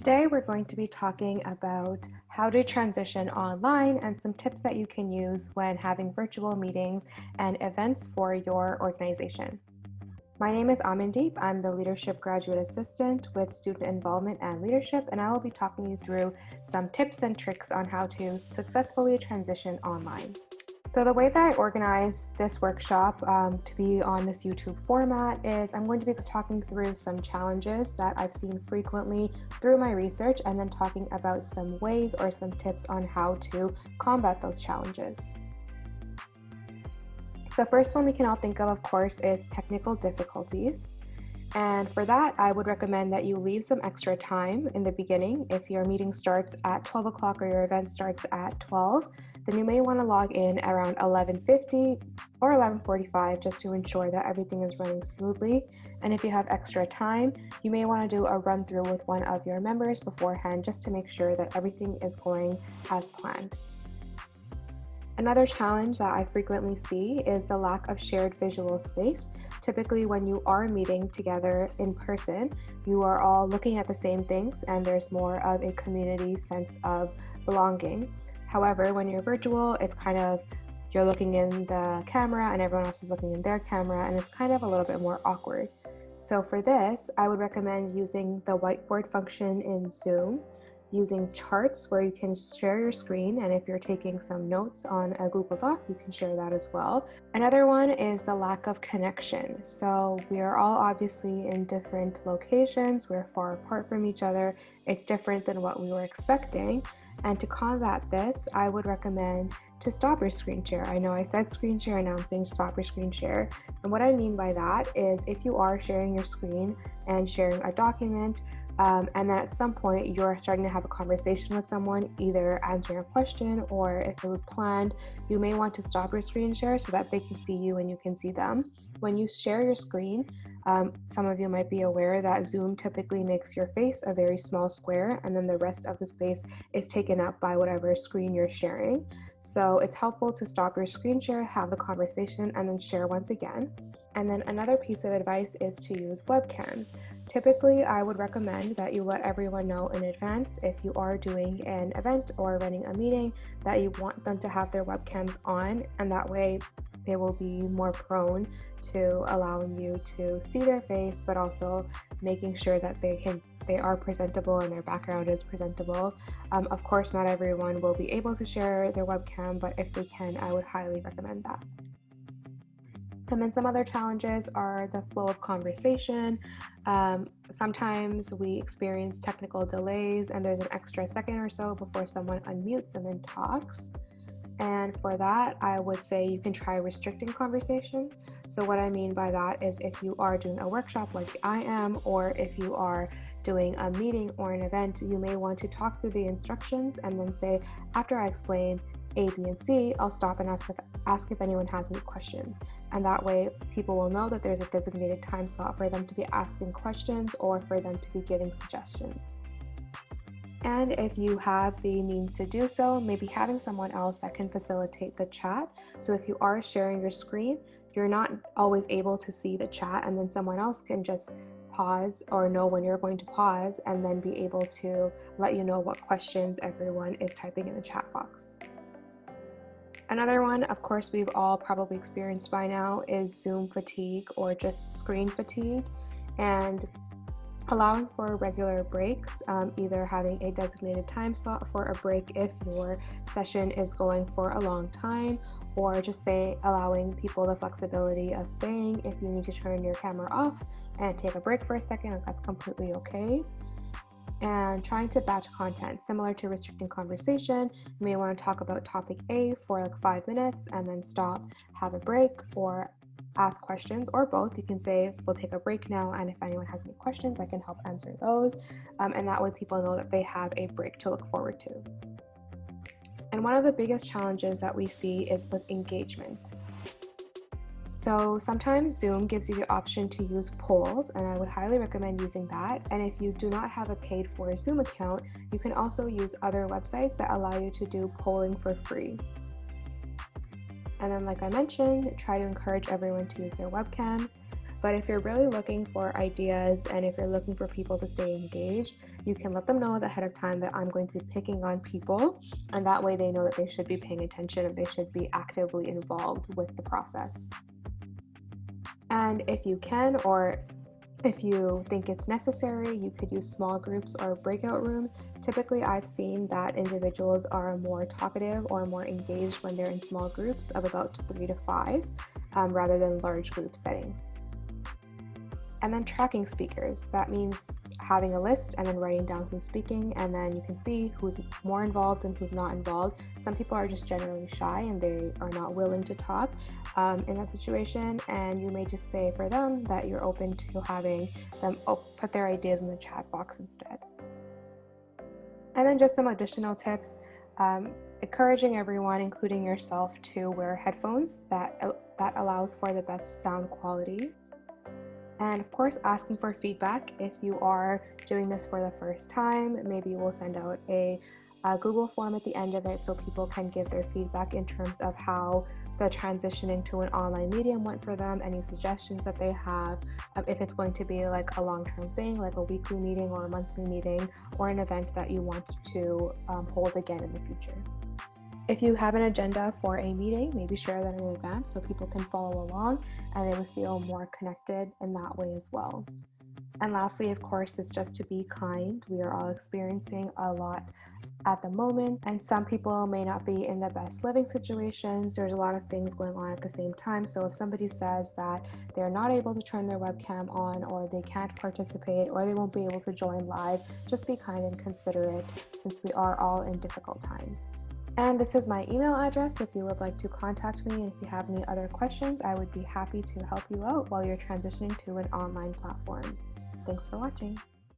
Today, we're going to be talking about how to transition online and some tips that you can use when having virtual meetings and events for your organization. My name is Amandeep. I'm the Leadership Graduate Assistant with Student Involvement and Leadership, and I will be talking you through some tips and tricks on how to successfully transition online. So the way that I organize this workshop to be on this YouTube format is I'm going to be talking through some challenges that I've seen frequently through my research, and then talking about some ways or some tips on how to combat those challenges. So the first one we can all think of course, is technical difficulties. And for that, I would recommend that you leave some extra time in the beginning. If your meeting starts at 12 o'clock or your event starts at 12, then you may want to log in around 11:50 or 11:45 just to ensure that everything is running smoothly. And if you have extra time, you may want to do a run through with one of your members beforehand just to make sure that everything is going as planned. Another challenge that I frequently see is the lack of shared visual space. Typically, when you are meeting together in person, you are all looking at the same things and there's more of a community sense of belonging. However, when you're virtual, it's kind of you're looking in the camera and everyone else is looking in their camera, and it's kind of a little bit more awkward. So for this, I would recommend using the whiteboard function in Zoom, using charts where you can share your screen, and if you're taking some notes on a Google Doc, you can share that as well. Another one is the lack of connection. So we are all obviously in different locations, we're far apart from each other, it's different than what we were expecting. And to combat this, I would recommend to stop your screen share. I know I said screen share and now I'm saying stop your screen share. And what I mean by that is if you are sharing your screen and sharing a document, and then at some point you're starting to have a conversation with someone, either answering a question or if it was planned, you may want to stop your screen share so that they can see you and you can see them. When you share your screen, some of you might be aware that Zoom typically makes your face a very small square, and then the rest of the space is taken up by whatever screen you're sharing. So it's helpful to stop your screen share, have the conversation, and then share once again. And then another piece of advice is to use webcams. Typically, I would recommend that you let everyone know in advance if you are doing an event or running a meeting that you want them to have their webcams on, and that way they will be more prone to allowing you to see their face, but also making sure that they are presentable and their background is presentable. Of course, not everyone will be able to share their webcam, but if they can, I would highly recommend that. And then some other challenges are the flow of conversation. Sometimes we experience technical delays and there's an extra second or so before someone unmutes and then talks. And for that, I would say you can try restricting conversations. So what I mean by that is if you are doing a workshop like I am, or if you are doing a meeting or an event, you may want to talk through the instructions and then say, after I explain A, B, and C, I'll stop and ask if anyone has any questions. And that way people will know that there's a designated time slot for them to be asking questions or for them to be giving suggestions. And if you have the means to do so, maybe having someone else that can facilitate the chat. So if you are sharing your screen, you're not always able to see the chat, and then someone else can just pause or know when you're going to pause and then be able to let you know what questions everyone is typing in the chat box. Another one, of course, we've all probably experienced by now is Zoom fatigue or just screen fatigue, and allowing for regular breaks, either having a designated time slot for a break if your session is going for a long time, or just allowing people the flexibility of saying if you need to turn your camera off and take a break for a second, that's completely okay. And trying to batch content, similar to restricting conversation. You may want to talk about topic A for like 5 minutes and then stop, have a break, or ask questions, or both. You can say, we'll take a break now, and if anyone has any questions, I can help answer those. And that way people know that they have a break to look forward to. And one of the biggest challenges that we see is with engagement. So sometimes Zoom gives you the option to use polls, and I would highly recommend using that. And if you do not have a paid for Zoom account, you can also use other websites that allow you to do polling for free. And then, like I mentioned, try to encourage everyone to use their webcams. But if you're really looking for ideas and if you're looking for people to stay engaged, you can let them know ahead of time that I'm going to be picking on people, and that way they know that they should be paying attention and they should be actively involved with the process. And if you can, or if you think it's necessary, you could use small groups or breakout rooms. Typically, I've seen that individuals are more talkative or more engaged when they're in small groups of about 3 to 5, rather than large group settings. And then tracking speakers. That means having a list and then writing down who's speaking, and then you can see who's more involved and who's not involved. Some people are just generally shy and they are not willing to talk in that situation, and you may just say for them that you're open to having them put their ideas in the chat box instead. And then just some additional tips, encouraging everyone, including yourself, to wear headphones. That allows for the best sound quality. And of course, asking for feedback. If you are doing this for the first time, maybe we'll send out a Google form at the end of it so people can give their feedback in terms of how the transition into an online medium went for them, any suggestions that they have, if it's going to be like a long-term thing, like a weekly meeting or a monthly meeting, or an event that you want to hold again in the future. If you have an agenda for a meeting, maybe share that in advance so people can follow along and they would feel more connected in that way as well. And lastly, of course, is just to be kind. We are all experiencing a lot at the moment, and some people may not be in the best living situations. There's a lot of things going on at the same time. So if somebody says that they're not able to turn their webcam on, or they can't participate, or they won't be able to join live, just be kind and considerate, since we are all in difficult times. And this is my email address if you would like to contact me. And if you have any other questions, I would be happy to help you out while you're transitioning to an online platform. Thanks for watching.